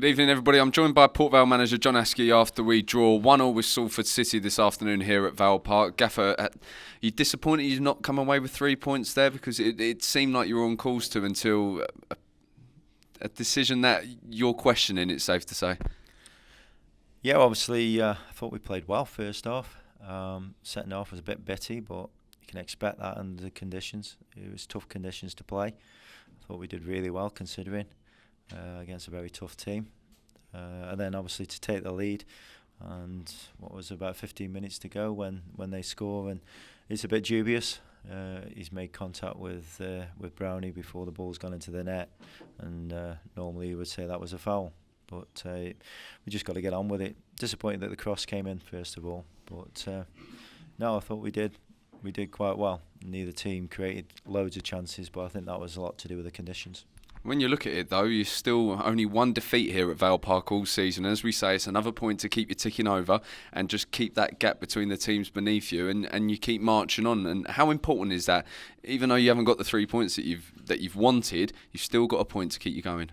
Good evening, everybody. I'm joined by Port Vale manager John Askey after we draw 1-1 with Salford City this afternoon here at Vale Park. Gaffer, are you disappointed you've not come away with 3 points there? Because it seemed like you were on course to until a decision that you're questioning, it's safe to say. Yeah, obviously, I thought we played well first half. Setting off was a bit bitty, but you can expect that under the conditions. It was tough conditions to play. I thought we did really well considering. Against a very tough team, and then obviously to take the lead, and what was about 15 minutes to go when they score, and it's a bit dubious. He's made contact with Brownie before the ball's gone into the net, and normally you would say that was a foul, but we just got to get on with it. Disappointed that the cross came in first of all, but no, I thought we did quite well. Neither team created loads of chances, but I think that was a lot to do with the conditions. When you look at it, though, you're still only one defeat here at Vale Park all season. As we say, it's another point to keep you ticking over and just keep that gap between the teams beneath you, and you keep marching on. And how important is that? Even though you haven't got the 3 points that you've wanted, you've still got a point to keep you going.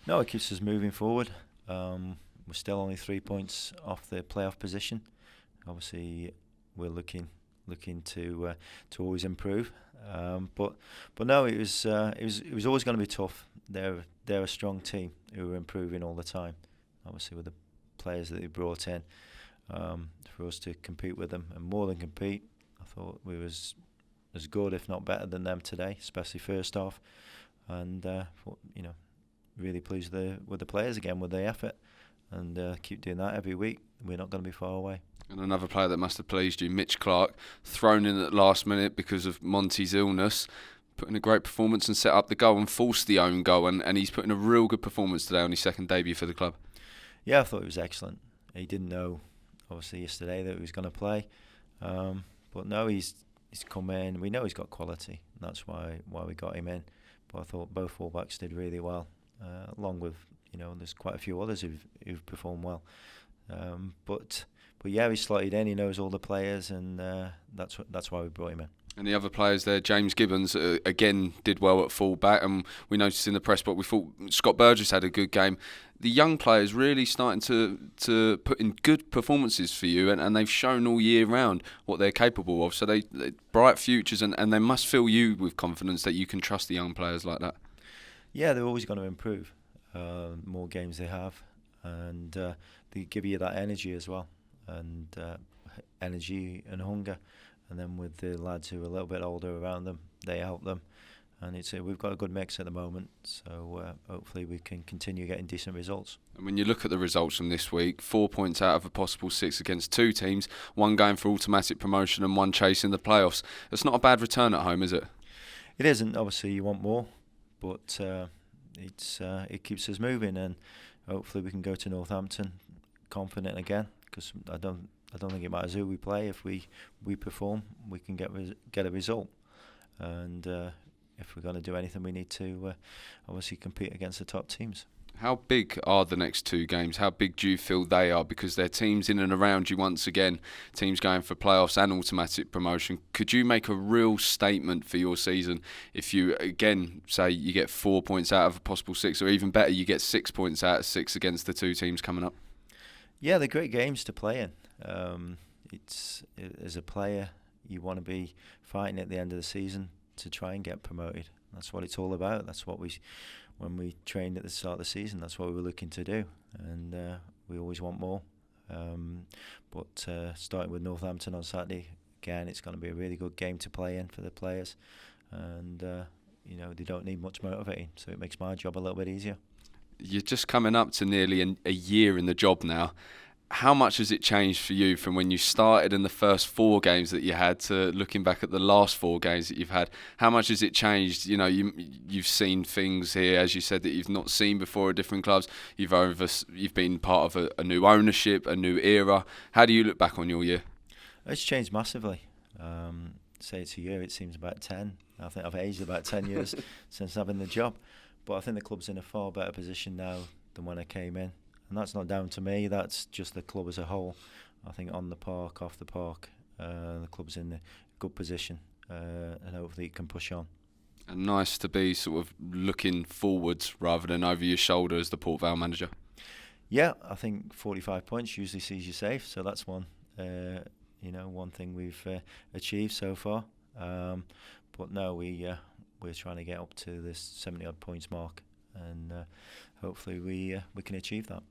No, it keeps us moving forward. We're still only 3 points off the playoff position. Obviously, we're looking to always improve. But no, it was always going to be tough. They're a strong team who are improving all the time. Obviously, with the players that they brought in, for us to compete with them, and more than compete, I thought we was as good, if not better, than them today, especially first half. And really pleased with the players again, with their effort, and keep doing that every week. We're not going to be far away. And another player that must have pleased you, Mitch Clark, thrown in at the last minute because of Monty's illness, put in a great performance and set up the goal and forced the own goal, and he's put in a real good performance today on his second debut for the club. Yeah, I thought it was excellent. He didn't know, obviously, yesterday that he was going to play, but no, he's come in. We know he's got quality, and that's why we got him in. But I thought both fullbacks did really well, along with, there's quite a few others who've performed well. But yeah, he slotted in. He knows all the players, and that's why we brought him in. And the other players there, James Gibbons, again did well at full-back, and we noticed in the press box we thought Scott Burgess had a good game. The young players really starting to put in good performances for you, and they've shown all year round what they're capable of. So they bright futures, and they must fill you with confidence that you can trust the young players like that. Yeah, they're always going to improve. More games they have, and they give you that energy as well, and energy and hunger. And then with the lads who are a little bit older around them, they help them. And we've got a good mix at the moment, so hopefully we can continue getting decent results. And when you look at the results from this week, 4 points out of a possible 6 against 2 teams, one going for automatic promotion and one chasing the playoffs. It's not a bad return at home, is it? It isn't. Obviously, you want more, but it keeps us moving, and hopefully we can go to Northampton confident again, because I don't think it matters who we play. If we perform, we can get a result, and if we're going to do anything, we need to obviously compete against the top teams. How big are the next 2 games? How big do you feel they are? Because they're teams in and around you once again, teams going for playoffs and automatic promotion. Could you make a real statement for your season if you, again, say you get 4 points out of a possible 6, or even better, you get 6 points out of 6 against the 2 teams coming up? Yeah, they're great games to play in. As a player, you want to be fighting at the end of the season to try and get promoted. That's what it's all about. That's what when we trained at the start of the season, that's what we were looking to do, and we always want more. But starting with Northampton on Saturday, again, it's going to be a really good game to play in for the players, and they don't need much motivating, so it makes my job a little bit easier. You're just coming up to nearly a year in the job now. How much has it changed for you from when you started in the first 4 games that you had to looking back at the last 4 games that you've had? How much has it changed? You've seen things here, as you said, that you've not seen before at different clubs. You've been part of a new ownership, a new era. How do you look back on your year? It's changed massively. Say it's a year, it seems about 10. I think I've aged about 10 years since having the job. But I think the club's in a far better position now than when I came in. And that's not down to me, that's just the club as a whole. I think on the park, off the park, the club's in a good position, and hopefully it can push on. And nice to be sort of looking forwards rather than over your shoulder as the Port Vale manager. Yeah, I think 45 points usually sees you safe, so that's one one thing we've achieved so far. But no, we're trying to get up to this 70 odd points mark, and hopefully we can achieve that.